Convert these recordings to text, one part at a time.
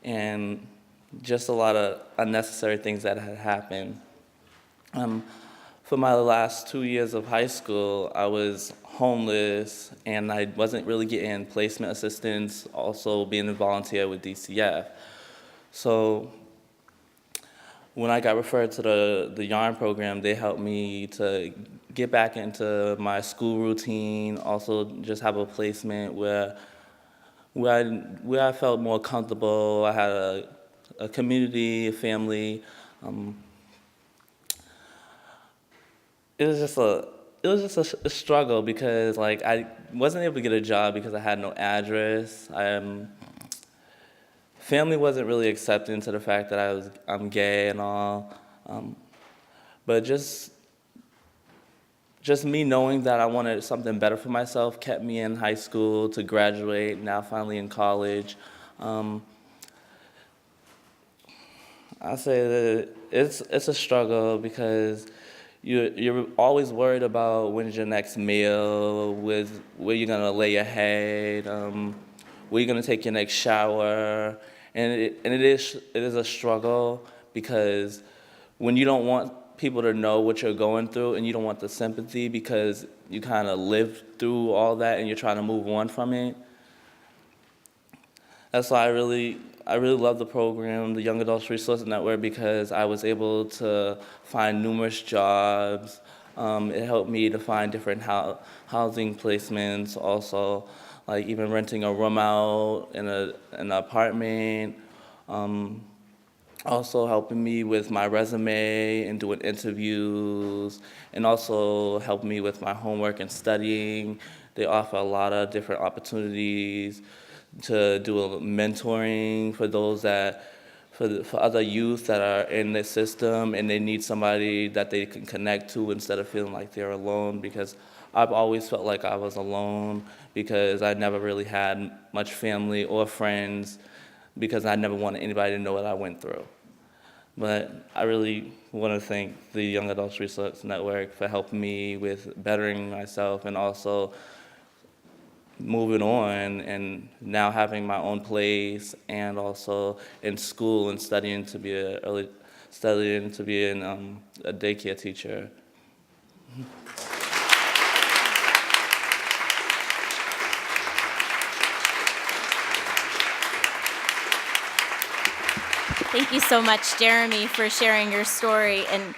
and just a lot of unnecessary things that had happened. For my last 2 years of high school, I was homeless and I wasn't really getting placement assistance, also being a volunteer with DCF. So when I got referred to the YARN program, they helped me to get back into my school routine, also just have a placement where I felt more comfortable. I had a community, a family. It was just a struggle because like I wasn't able to get a job because I had no address. Family wasn't really accepting to the fact that I'm gay and all, but just me knowing that I wanted something better for myself kept me in high school to graduate. Now finally in college. I say that it's a struggle because you're always worried about when's your next meal, where you're gonna lay your head, where you're gonna take your next shower, and it is a struggle because when you don't want people to know what you're going through and you don't want the sympathy because you kind of lived through all that and you're trying to move on from it. That's why I really love the program, the Young Adults Resource Network, because I was able to find numerous jobs. It helped me to find different housing placements, also like even renting a room out in an apartment. Also helping me with my resume and doing interviews, and also helping me with my homework and studying. They offer a lot of different opportunities to do a mentoring for those for other youth that are in the system and they need somebody that they can connect to instead of feeling like they're alone, because I've always felt like I was alone because I never really had much family or friends because I never wanted anybody to know what I went through. But I really want to thank the Young Adults Resource Network for helping me with bettering myself and also moving on and now having my own place and also in school and studying to be a daycare teacher. Thank you so much, Jeremy, for sharing your story. And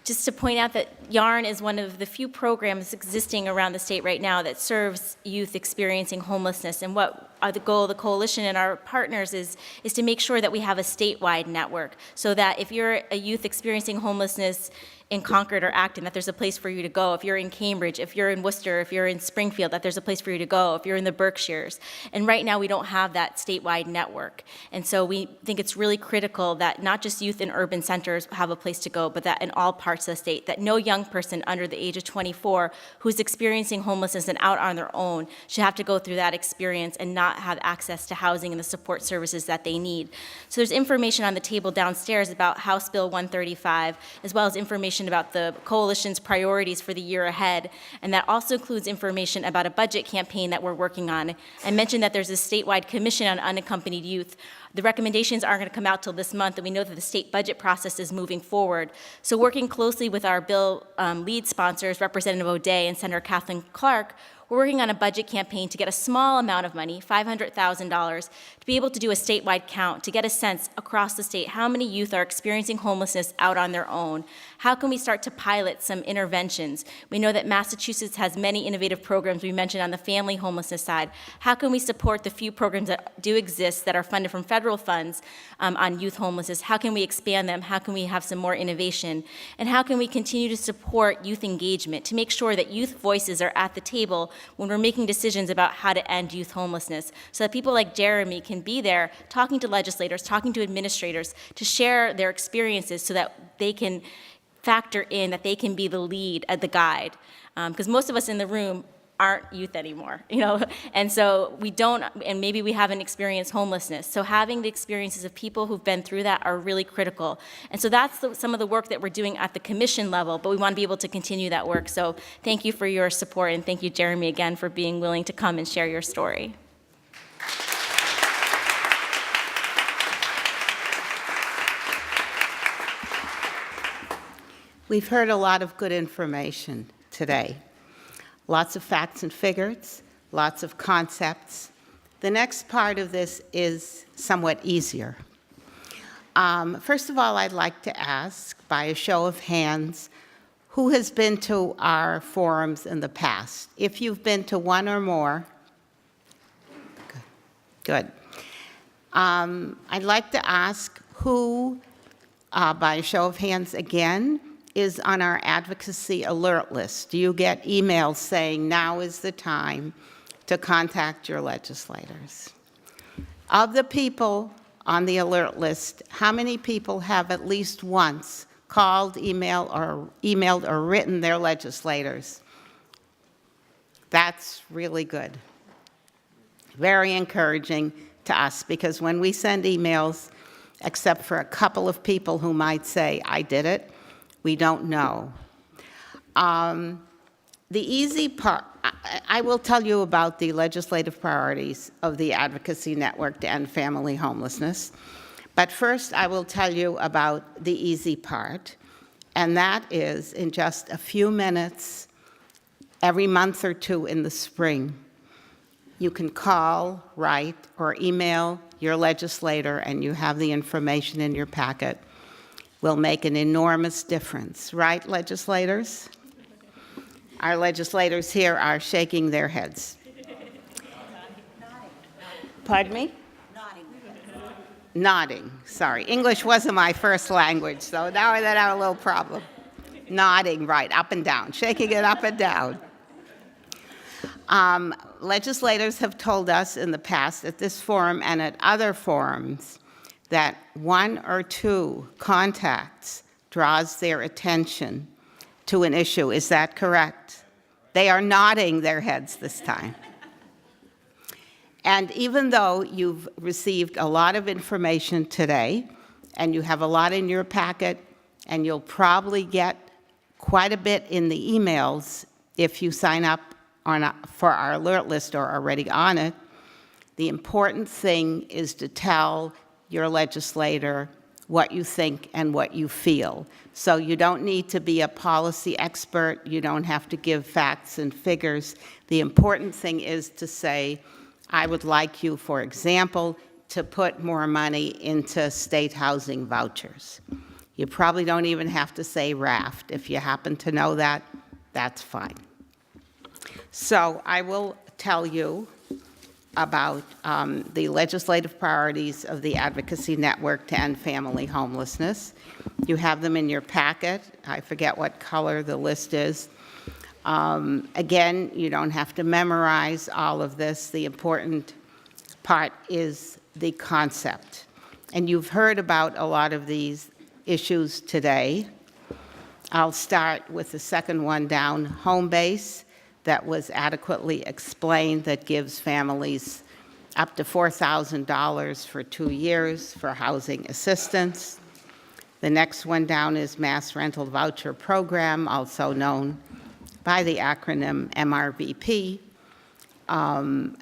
just to point out that YARN is one of the few programs existing around the state right now that serves youth experiencing homelessness. And what the goal of the coalition and our partners is to make sure that we have a statewide network so that if you're a youth experiencing homelessness in Concord or Acton, that there's a place for you to go. If you're in Cambridge, if you're in Worcester, if you're in Springfield, that there's a place for you to go. If you're in the Berkshires. And right now we don't have that statewide network. And so we think it's really critical that not just youth in urban centers have a place to go, but that in all parts of the state, that no young person under the age of 24 who's experiencing homelessness and out on their own should have to go through that experience and not have access to housing and the support services that they need. So there's information on the table downstairs about House Bill 135, as well as information about the coalition's priorities for the year ahead, and that also includes information about a budget campaign that we're working on. I mentioned that there's a statewide commission on unaccompanied youth. The recommendations aren't going to come out till this month, and we know that the state budget process is moving forward. So working closely with our bill lead sponsors, Representative O'Day and Senator Kathleen Clark, we're working on a budget campaign to get a small amount of money, $500,000, to be able to do a statewide count, to get a sense across the state how many youth are experiencing homelessness out on their own. How can we start to pilot some interventions? We know that Massachusetts has many innovative programs we mentioned on the family homelessness side. How can we support the few programs that do exist that are funded from federal funds on youth homelessness? How can we expand them? How can we have some more innovation? And how can we continue to support youth engagement to make sure that youth voices are at the table when we're making decisions about how to end youth homelessness, so that people like Jeremy can be there talking to legislators, talking to administrators, to share their experiences so that they can factor in that they can be the lead, the guide. Because most of us in the room aren't youth anymore, and so we don't, and maybe we haven't experienced homelessness. So having the experiences of people who've been through that are really critical. And so that's some of the work that we're doing at the commission level, but we want to be able to continue that work. So thank you for your support, and thank you, Jeremy, again, for being willing to come and share your story. We've heard a lot of good information today. Lots of facts and figures, lots of concepts. The next part of this is somewhat easier. First of all, I'd like to ask, by a show of hands, who has been to our forums in the past? If you've been to one or more, good. I'd like to ask who, by a show of hands again, is on our advocacy alert list. Do you get emails saying now is the time to contact your legislators? Of the people on the alert list, how many people have at least once called, emailed or written their legislators? That's really good. Very encouraging to us, because when we send emails, except for a couple of people who might say, I did it, we don't know. The easy part, I will tell you about the legislative priorities of the Advocacy Network to End Family Homelessness. But first, I will tell you about the easy part, and that is in just a few minutes, every month or two in the spring, you can call, write, or email your legislator, and you have the information in your packet. Will make an enormous difference, right, legislators? Our legislators here are shaking their heads. Pardon me? Nodding, sorry. English wasn't my first language, so now I have a little problem. Nodding, right, up and down, shaking it up and down. Legislators have told us in the past at this forum and at other forums that one or two contacts draws their attention to an issue. Is that correct? They are nodding their heads this time. And even though you've received a lot of information today, and you have a lot in your packet, and you'll probably get quite a bit in the emails if you sign up for our alert list or are already on it, the important thing is to tell your legislator what you think and what you feel. So you don't need to be a policy expert. You don't have to give facts and figures. The important thing is to say, I would like you, for example, to put more money into state housing vouchers. You probably don't even have to say RAFT. If you happen to know that, that's fine. So I will tell you about the legislative priorities of the Advocacy Network to End Family Homelessness. You have them in your packet. I forget what color the list is. Again, you don't have to memorize all of this. The important part is the concept. And you've heard about a lot of these issues today. I'll start with the second one down, home base. That was adequately explained, that gives families up to $4,000 for 2 years for housing assistance. The next one down is Mass Rental Voucher Program, also known by the acronym MRVP,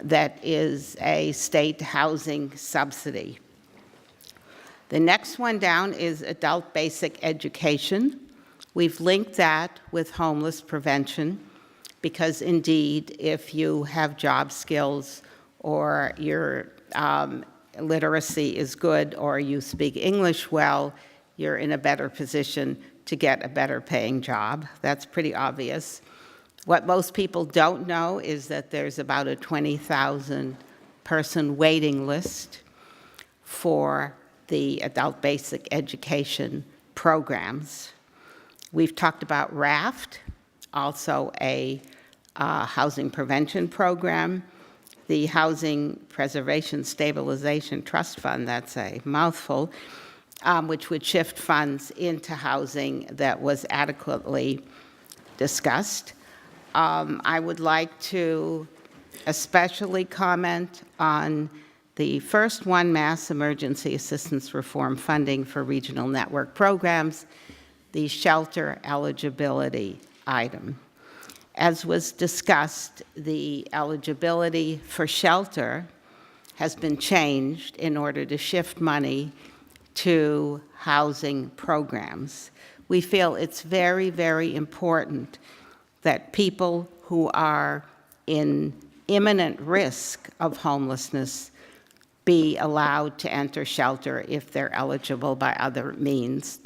that is a state housing subsidy. The next one down is adult basic education. We've linked that with homeless prevention, because indeed, if you have job skills or your literacy is good or you speak English well, you're in a better position to get a better paying job. That's pretty obvious. What most people don't know is that there's about a 20,000 person waiting list for the adult basic education programs. We've talked about RAFT, also a housing prevention program, the Housing Preservation Stabilization Trust Fund, that's a mouthful, which would shift funds into housing that was adequately discussed. I would like to especially comment on the first one, Mass Emergency Assistance Reform Funding for Regional Network Programs, the shelter eligibility item. As was discussed, the eligibility for shelter has been changed in order to shift money to housing programs. We feel it's very, very important that people who are in imminent risk of homelessness be allowed to enter shelter if they're eligible by other means.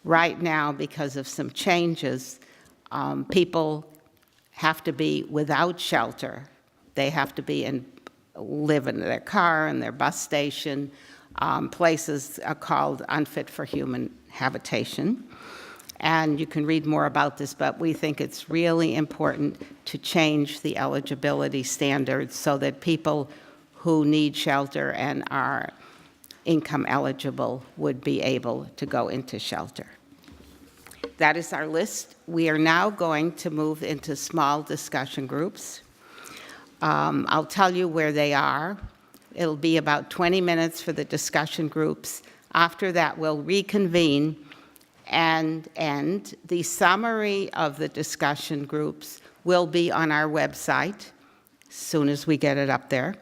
Right now, because of some changes, people have to be without shelter. They have to live in their car, in their bus station. Places are called unfit for human habitation. And you can read more about this, but we think it's really important to change the eligibility standards so that people who need shelter and are income eligible would be able to go into shelter. That is our list. We are now going to move into small discussion groups. I'll tell you where they are. It'll be about 20 minutes for the discussion groups. After that, we'll reconvene and end. The summary of the discussion groups will be on our website as soon as we get it up there.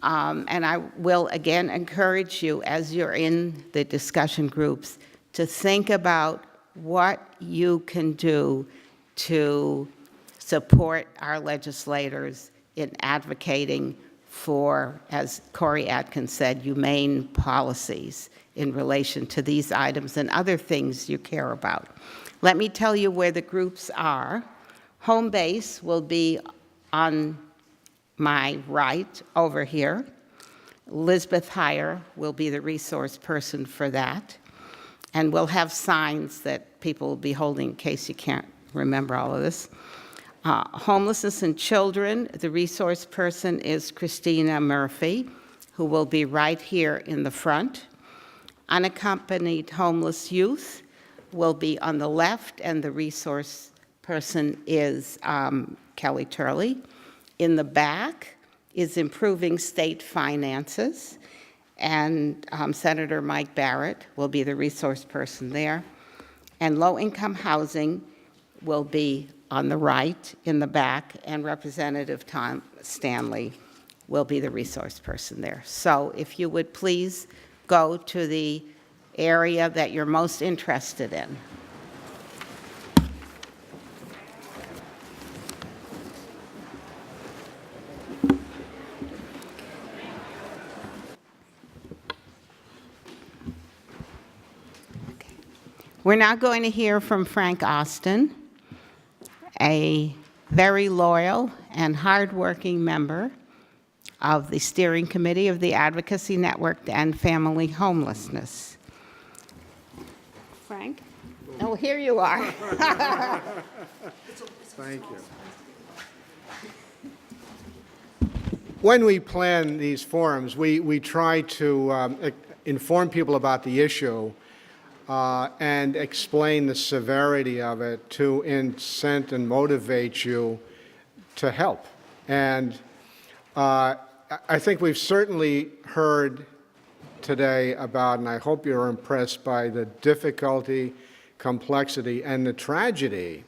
And I will again encourage you, as you're in the discussion groups, to think about what you can do to support our legislators in advocating for, as Corey Atkins said, humane policies in relation to these items and other things you care about. Let me tell you where the groups are. Home base will be on my right over here. Elizabeth Heyer will be the resource person for that. And we'll have signs that people will be holding in case you can't remember all of this. Homelessness and children, the resource person is Christina Murphy, who will be right here in the front. Unaccompanied homeless youth will be on the left, and the resource person is Kelly Turley. In the back is improving state finances, and Senator Mike Barrett will be the resource person there. And low-income housing will be on the right in the back, and Representative Tom Stanley will be the resource person there. So if you would please go to the area that you're most interested in. We're now going to hear from Frank Austin, a very loyal and hardworking member of the steering committee of the Advocacy Network to End Family Homelessness. Frank? Oh, here you are. Thank you. When we plan these forums, we try to inform people about the issue and explain the severity of it to incent and motivate you to help. And I think we've certainly heard today about, and I hope you're impressed by the difficulty, complexity, and the tragedy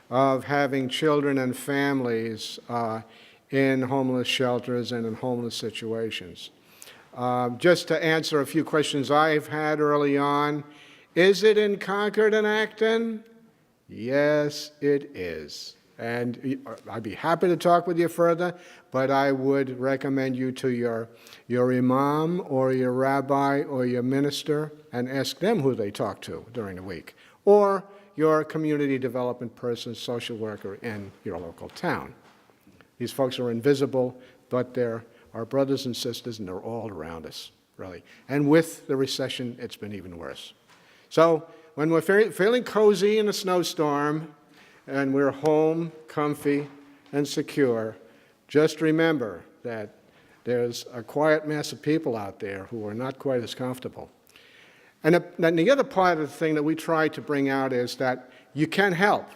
of having children and families in homeless shelters and in homeless situations. Just to answer a few questions I've had early on, is it in Concord and Acton? Yes, it is. And I'd be happy to talk with you further, but I would recommend you to your imam or your rabbi or your minister and ask them who they talk to during the week, or your community development person, social worker in your local town. These folks are invisible, but they're our brothers and sisters, and they're all around us, really. And with the recession, it's been even worse. So when we're feeling cozy in a snowstorm and we're home, comfy, and secure, just remember that there's a quiet mass of people out there who are not quite as comfortable. And the other part of the thing that we try to bring out is that you can help.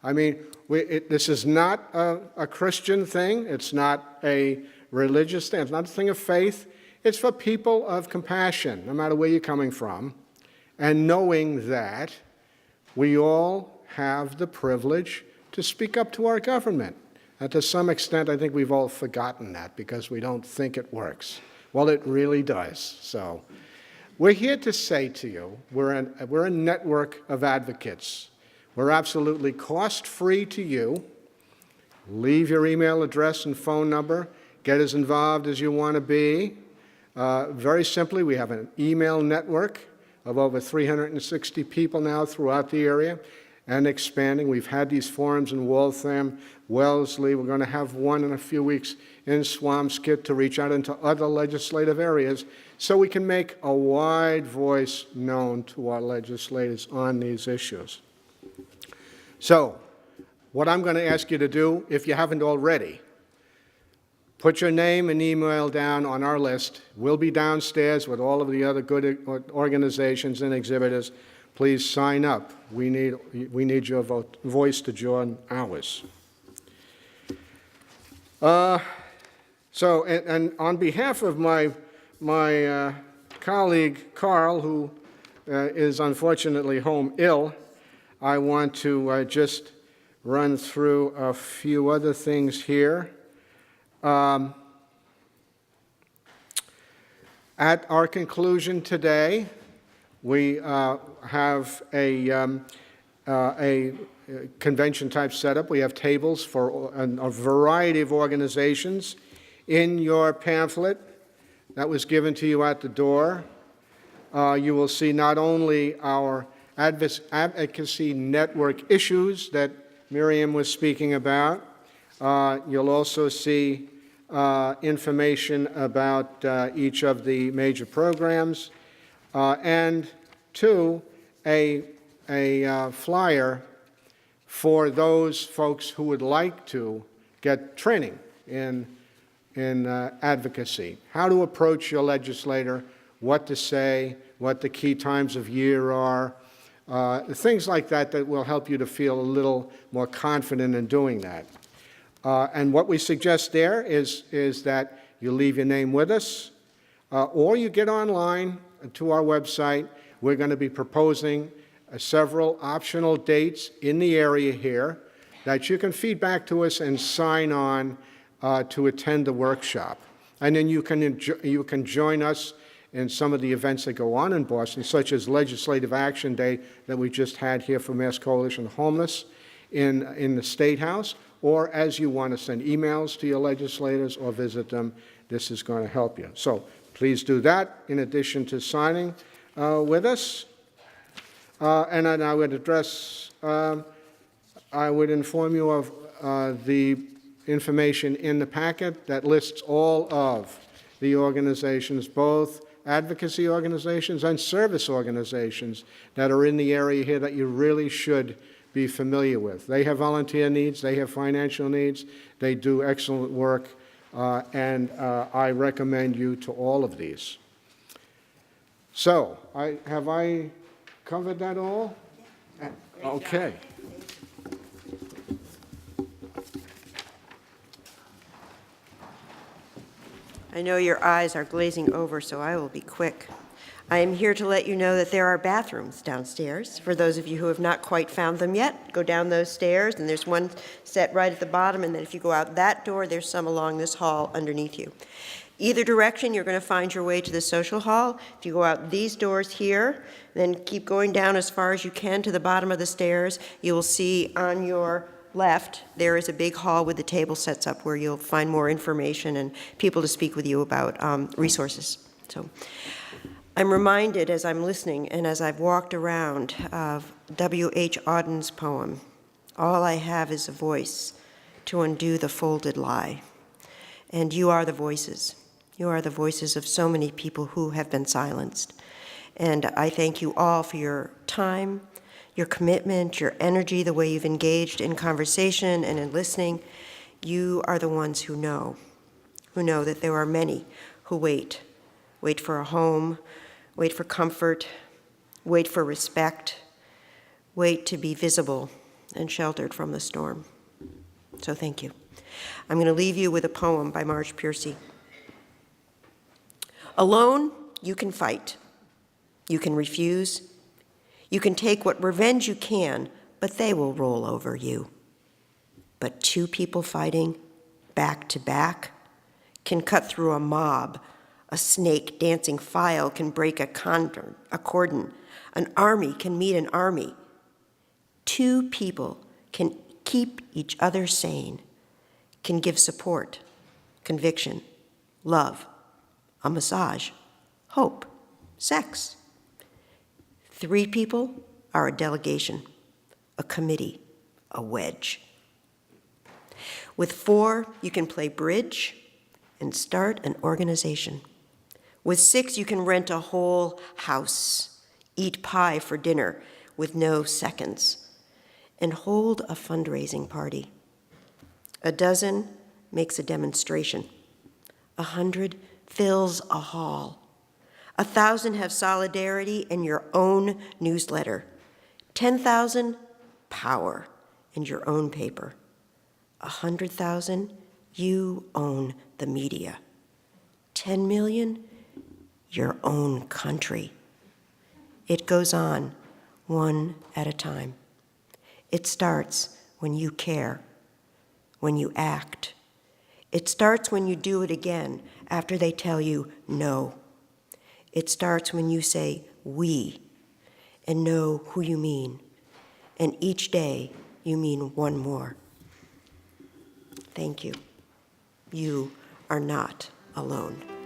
I mean, this is not a Christian thing. It's not a religious thing. It's not a thing of faith. It's for people of compassion, no matter where you're coming from, and knowing that we all have the privilege to speak up to our government. And to some extent, I think we've all forgotten that because we don't think it works. Well, it really does. So We're here to say to you, we're a network of advocates. We're absolutely cost-free to you. Leave your email address and phone number. Get as involved as you want to be. Very simply, we have an email network of over 360 people now throughout the area and expanding. We've had these forums in Waltham, Wellesley. We're going to have one in a few weeks in Swampscott to reach out into other legislative areas so we can make a wide voice known to our legislators on these issues. So, what I'm going to ask you to do, if you haven't already, put your name and email down on our list. We'll be downstairs with all of the other good organizations and exhibitors. Please sign up. We need your voice to join ours. So, and on behalf of my colleague Carl, who is unfortunately home ill, I want to just run through a few other things here. At our conclusion today, we have a convention-type setup. We have tables for a variety of organizations. In your pamphlet that was given to you at the door, you will see not only our advocacy network issues that Miriam was speaking about, you'll also see information about each of the major programs, and two, a flyer for those folks who would like to get training in advocacy, how to approach your legislator, what to say, what the key times of year are, things like that that will help you to feel a little more confident in doing that. And what we suggest there is that you leave your name with us, or you get online to our website. We're going to be proposing several optional dates in the area here that you can feed back to us and sign on to attend the workshop. And then you can join us in some of the events that go on in Boston, such as Legislative Action Day that we just had here for Mass Coalition Homeless in the State House, or as you want to send emails to your legislators or visit them, this is going to help you. So please do that in addition to signing with us. And then I would inform you of the information in the packet that lists all of the organizations, both advocacy organizations and service organizations that are in the area here that you really should be familiar with. They have volunteer needs, they have financial needs, they do excellent work, and I recommend you to all of these. So, have I covered that all? Yeah. Okay. I know your eyes are glazing over, so I will be quick. I am here to let you know that there are bathrooms downstairs. For those of you who have not quite found them yet, go down those stairs, and there's one set right at the bottom, and then if you go out that door, there's some along this hall underneath you. Either direction, you're going to find your way to the social hall. If you go out these doors here, then keep going down as far as you can to the bottom of the stairs, you will see on your left, there is a big hall with the table sets up where you'll find more information and people to speak with you about resources. So I'm reminded as I'm listening and as I've walked around of W.H. Auden's poem, "All I have is a voice to undo the folded lie." And you are the voices. You are the voices of so many people who have been silenced. And I thank you all for your time, your commitment, your energy, the way you've engaged in conversation and in listening. You are the ones who know that there are many who wait for a home, wait for comfort, wait for respect, wait to be visible and sheltered from the storm. So thank you. I'm going to leave you with a poem by Marge Piercy. Alone, you can fight. You can refuse. You can take what revenge you can, but they will roll over you. But two people fighting back to back can cut through a mob A snake dancing file can break a cordon. An army can meet an army. Two people can keep each other sane, can give support, conviction, love, a massage, hope, sex. Three people are a delegation, a committee, a wedge. With four, you can play bridge and start an organization. With six, you can rent a whole house, eat pie for dinner with no seconds, and hold a fundraising party. A dozen makes a demonstration. 100 fills a hall. 1,000 have solidarity in your own newsletter. 10,000, power in your own paper. 100,000, you own the media. 10 million, your own country. It goes on, one at a time. It starts when you care, when you act. It starts when you do it again after they tell you no. It starts when you say we and know who you mean. And each day you mean one more. Thank you. You are not alone.